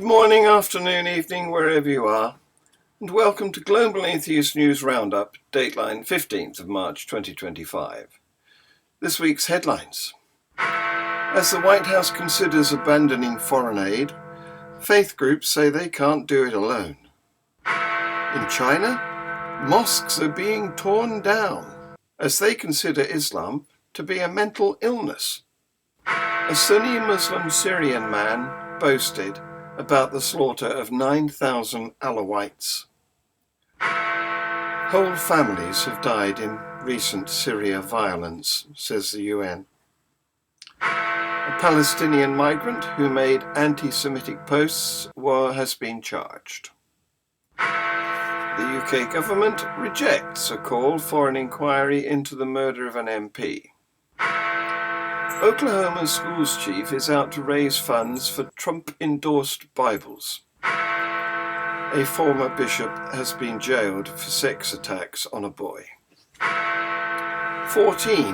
morning, afternoon, evening, wherever you are, and welcome to Global Atheist News Roundup, dateline 15th of March 2025. This week's headlines. As the White House considers abandoning foreign aid, faith groups say they can't do it alone. In China, mosques are being torn down as they consider Islam to be a mental illness. A Sunni Muslim Syrian man boasted about the slaughter of 9,000 Alawites. Whole families have died in recent Syria violence, says the UN. A Palestinian migrant who made antisemitic posts has been charged. The UK government rejects a call for an inquiry into the murder of an MP. Oklahoma's schools chief is out to raise funds for Trump-endorsed Bibles. A former bishop has been jailed for sex attacks on a boy. 14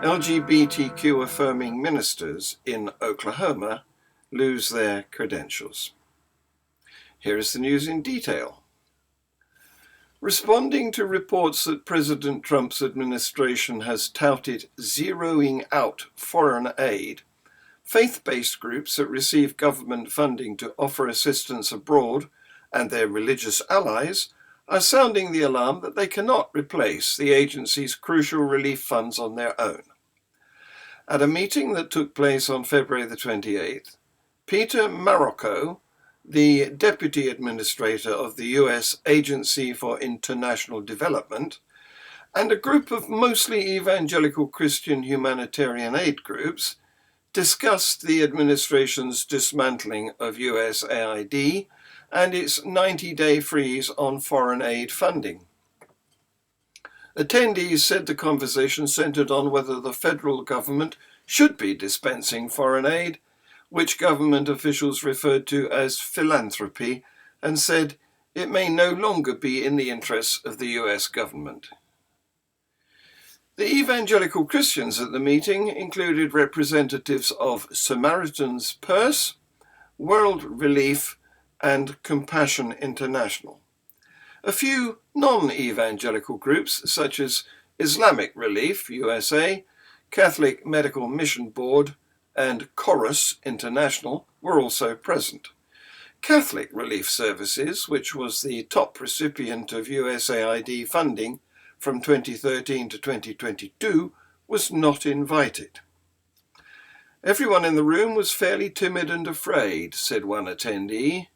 LGBTQ-affirming ministers in Oklahoma lose their credentials. Here is the news in detail. Responding to reports that President Trump's administration has touted zeroing out foreign aid, faith-based groups that receive government funding to offer assistance abroad and their religious allies are sounding the alarm that they cannot replace the agency's crucial relief funds on their own. At a meeting that took place on February the 28th, Peter Marocco, the Deputy Administrator of the U.S. Agency for International Development, and a group of mostly evangelical Christian humanitarian aid groups discussed the administration's dismantling of USAID and its 90-day freeze on foreign aid funding. Attendees said the conversation centered on whether the federal government should be dispensing foreign aid, which government officials referred to as philanthropy, and said it may no longer be in the interests of the US government. The evangelical Christians at the meeting included representatives of Samaritan's Purse, World Relief, and Compassion International. A few non-evangelical groups such as Islamic Relief USA, Catholic Medical Mission Board, and Chorus International were also present. Catholic Relief Services, which was the top recipient of USAID funding from 2013 to 2022, was not invited. Everyone in the room was fairly timid and afraid, said one attendee,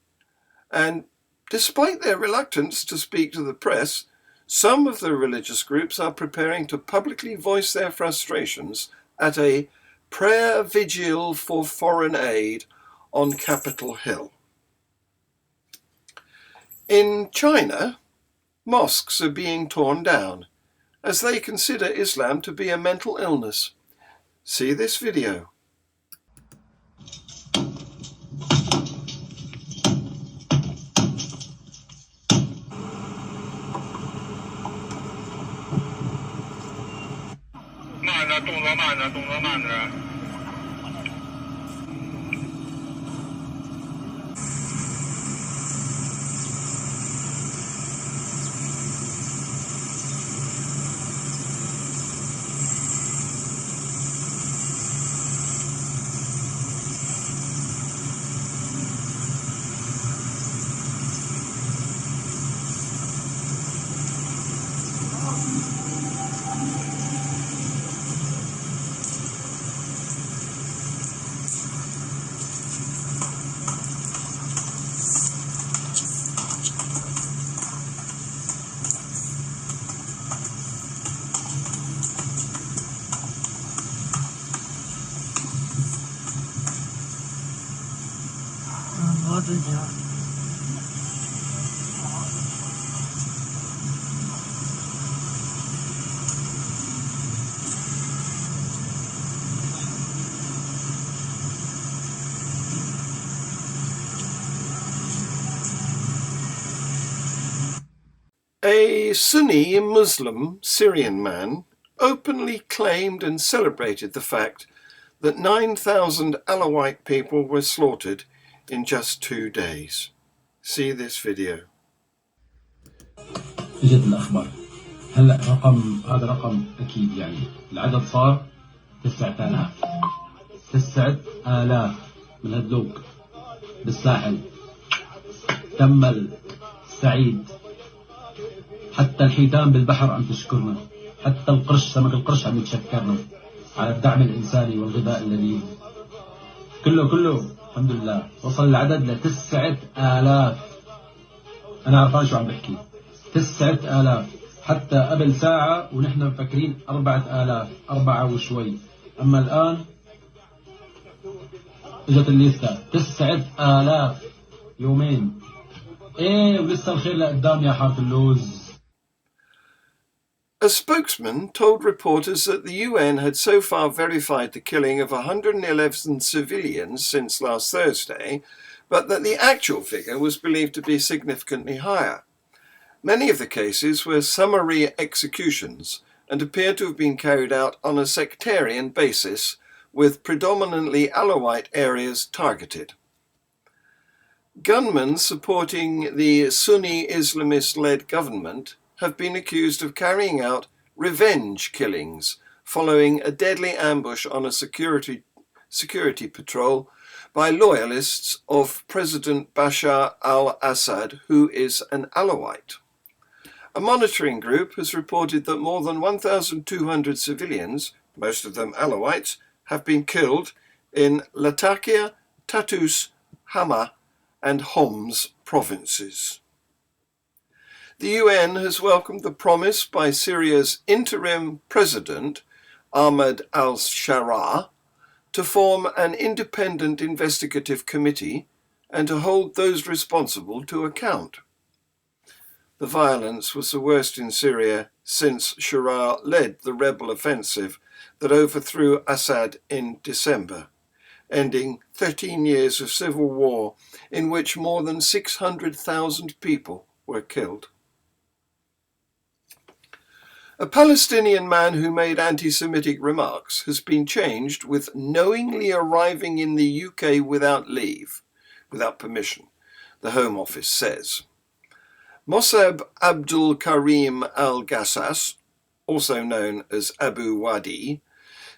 and despite their reluctance to speak to the press, some of the religious groups are preparing to publicly voice their frustrations at a prayer vigil for foreign aid on Capitol Hill. In China, mosques are being torn down as they consider Islam to be a mental illness. See this video. A Sunni Muslim Syrian man openly claimed and celebrated the fact that 9,000 Alawite people were slaughtered in just 2 days. See this video. اجت الأخبار هلا هذا رقم أكيد، يعني العدد صار 9000 من هدوك بالساحل. كمل سعيد، حتى الحيتان بالبحر عم تشكرنا، حتى القرش سمك القرش عم يتشكرنا على الدعم الإنساني والغذاء اللذيذ. كله الحمد لله. وصل العدد ل 9000. أنا عرفان شو عم بحكي، 9000. حتى قبل ساعة ونحن مفكرين 4000، 4 وشوي. أما الآن اجت الليستة 9000 يومين. ايه ولسه الخير لقدام يا حارة اللوز. A spokesman told reporters that the UN had so far verified the killing of 111 civilians since last Thursday, but that the actual figure was believed to be significantly higher. Many of the cases were summary executions and appear to have been carried out on a sectarian basis, with predominantly Alawite areas targeted. Gunmen supporting the Sunni Islamist-led government have been accused of carrying out revenge killings following a deadly ambush on a security patrol by loyalists of President Bashar al-Assad, who is an Alawite. A monitoring group has reported that more than 1,200 civilians, most of them Alawites, have been killed in Latakia, Tatus, Hama, and Homs provinces. The UN has welcomed the promise by Syria's interim president, Ahmed al-Sharaa, to form an independent investigative committee and to hold those responsible to account. The violence was the worst in Syria since Sharaa led the rebel offensive that overthrew Assad in December, ending 13 years of civil war in which more than 600,000 people were killed. A Palestinian man who made anti-Semitic remarks has been charged with knowingly arriving in the UK without permission, the Home Office says. Mossab Abdul Karim al-Gassas, also known as Abu Wadi,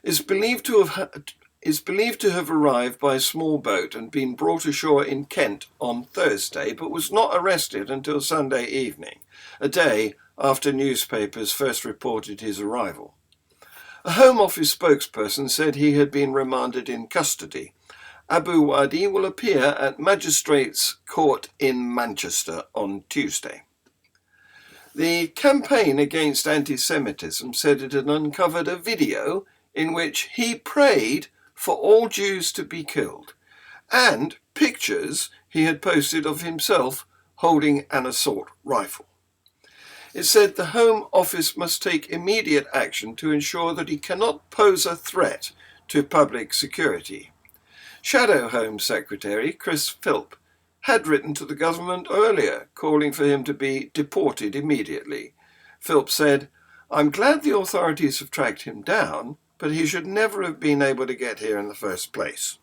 is believed to have arrived by small boat and been brought ashore in Kent on Thursday, but was not arrested until Sunday evening, a day after newspapers first reported his arrival. A Home Office spokesperson said he had been remanded in custody. Abu Wadi will appear at Magistrates' Court in Manchester on Tuesday. The campaign against anti-Semitism said it had uncovered a video in which he prayed for all Jews to be killed, and pictures he had posted of himself holding an assault rifle. It said the Home Office must take immediate action to ensure that he cannot pose a threat to public security. Shadow Home Secretary Chris Philp had written to the government earlier, calling for him to be deported immediately. Philp said, "I'm glad the authorities have tracked him down, but he should never have been able to get here in the first place."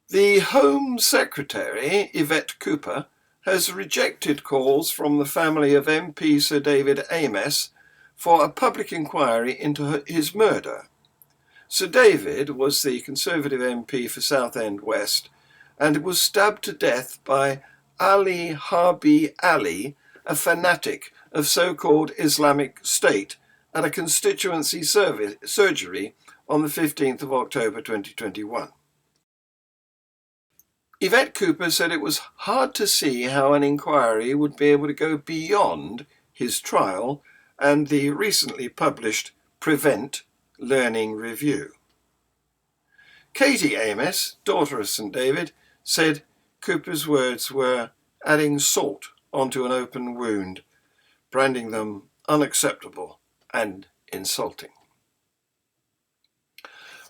The Home Secretary, Yvette Cooper, has rejected calls from the family of MP Sir David Ames for a public inquiry into his murder. Sir David was the Conservative MP for Southend West and was stabbed to death by Ali Harbi Ali, a fanatic of so-called Islamic State, at a constituency surgery on the 15th of October 2021. Yvette Cooper said it was hard to see how an inquiry would be able to go beyond his trial and the recently published Prevent Learning Review. Katie Ames, daughter of St David, said Cooper's words were adding salt onto an open wound, branding them unacceptable and insulting.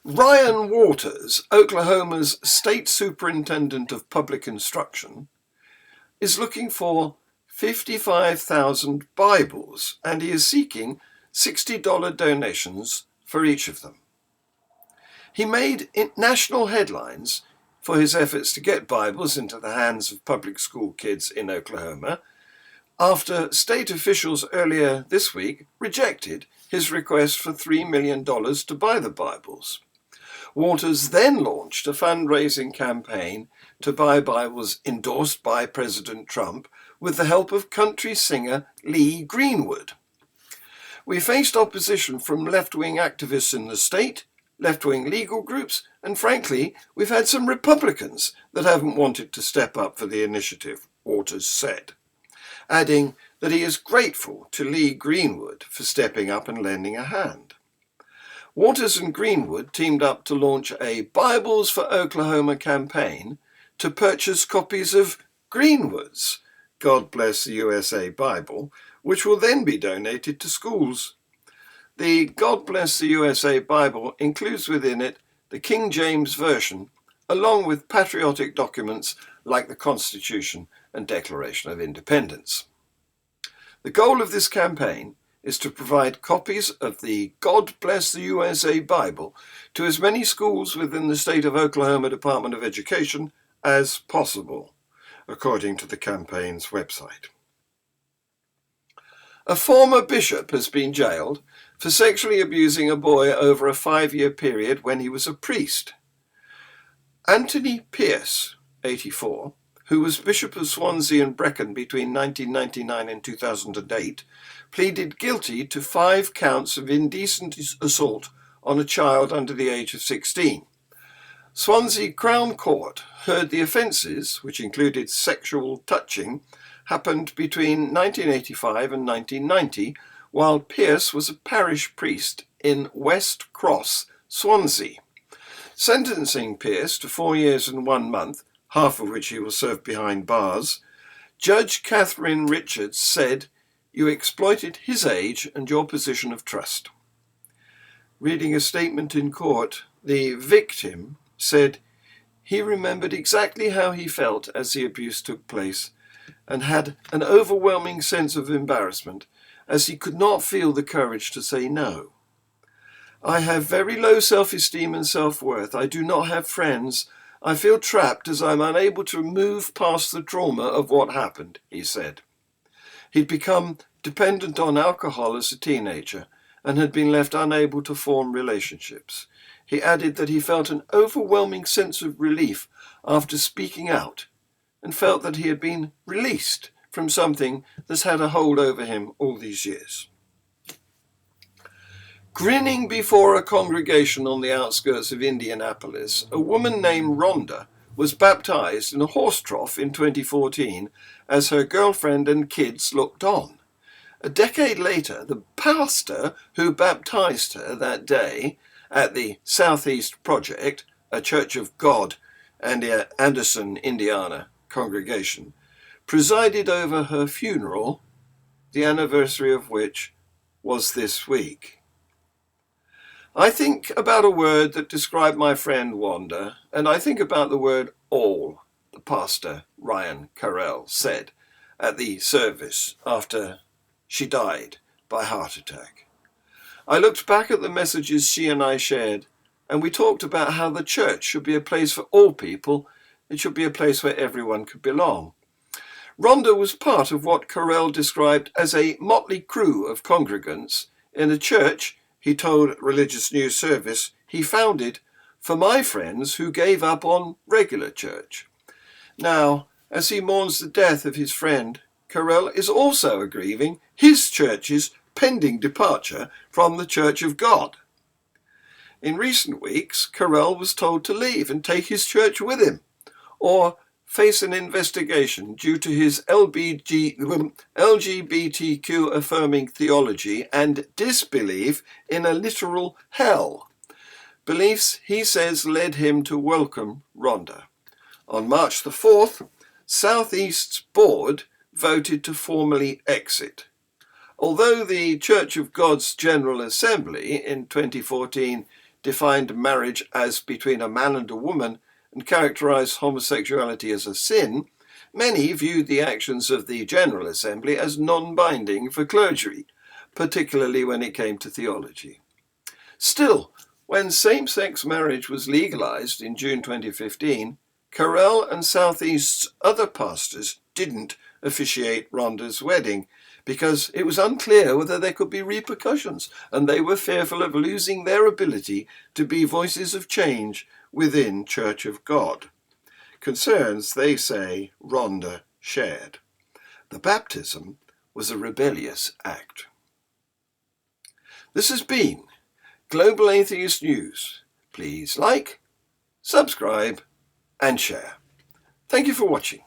Ryan Waters, Oklahoma's state superintendent of public instruction, is looking for 55,000 Bibles, and he is seeking $60 donations for each of them. He made national headlines for his efforts to get Bibles into the hands of public school kids in Oklahoma, after state officials earlier this week rejected his request for $3 million to buy the Bibles. Waters then launched a fundraising campaign to buy Bibles endorsed by President Trump with the help of country singer Lee Greenwood. We faced opposition from left-wing activists in the state, left-wing legal groups, and frankly, we've had some Republicans that haven't wanted to step up for the initiative, Waters said, adding that he is grateful to Lee Greenwood for stepping up and lending a hand. Waters and Greenwood teamed up to launch a Bibles for Oklahoma campaign to purchase copies of Greenwood's God Bless the USA Bible, which will then be donated to schools. The God Bless the USA Bible includes within it the King James Version, along with patriotic documents like the Constitution and Declaration of Independence. The goal of this campaign is to provide copies of the God Bless the USA Bible to as many schools within the state of Oklahoma Department of Education as possible, according to the campaign's website. A former bishop has been jailed for sexually abusing a boy over a 5-year period when he was a priest. Anthony Pierce, 84, who was Bishop of Swansea and Brecon between 1999 and 2008, pleaded guilty to 5 counts of indecent assault on a child under the age of 16. Swansea Crown Court heard the offences, which included sexual touching, happened between 1985 and 1990, while Pierce was a parish priest in West Cross, Swansea. Sentencing Pierce to 4 years and 1 month, half of which he will serve behind bars, Judge Catherine Richards said, "You exploited his age and your position of trust." Reading a statement in court, the victim said he remembered exactly how he felt as the abuse took place and had an overwhelming sense of embarrassment as he could not feel the courage to say no. "I have very low self-esteem and self-worth. I do not have friends. I feel trapped as I'm unable to move past the trauma of what happened," he said. He'd become dependent on alcohol as a teenager and had been left unable to form relationships. He added that he felt an overwhelming sense of relief after speaking out and felt that he had been released from something that's had a hold over him all these years. Grinning before a congregation on the outskirts of Indianapolis, a woman named Rhonda was baptized in a horse trough in 2014 as her girlfriend and kids looked on. A decade later, the pastor who baptized her that day at the Southeast Project, a Church of God and Anderson, Indiana congregation, presided over her funeral, the anniversary of which was this week. I think about a word that described my friend Wanda, and I think about the word all, the pastor, Ryan Carell, said at the service after she died by heart attack. I looked back at the messages she and I shared, and we talked about how the church should be a place for all people. It should be a place where everyone could belong. Rhonda was part of what Carell described as a motley crew of congregants in a church, he told Religious News Service, he founded for my friends who gave up on regular church. Now, as he mourns the death of his friend, Carell is also grieving his church's pending departure from the Church of God. In recent weeks, Carell was told to leave and take his church with him, or face an investigation due to his LGBTQ-affirming theology and disbelief in a literal hell. Beliefs, he says, led him to welcome Rhonda. On March the 4th, Southeast's board voted to formally exit. Although the Church of God's General Assembly in 2014 defined marriage as between a man and a woman and characterized homosexuality as a sin, many viewed the actions of the General Assembly as non-binding for clergy, particularly when it came to theology. Still, when same-sex marriage was legalized in June 2015, Carell and Southeast's other pastors didn't officiate Rhonda's wedding because it was unclear whether there could be repercussions, and they were fearful of losing their ability to be voices of change within Church of God. Concerns, they say, Rhonda shared. The baptism was a rebellious act. This has been Global Atheist News. Please like, subscribe, and share. Thank you for watching.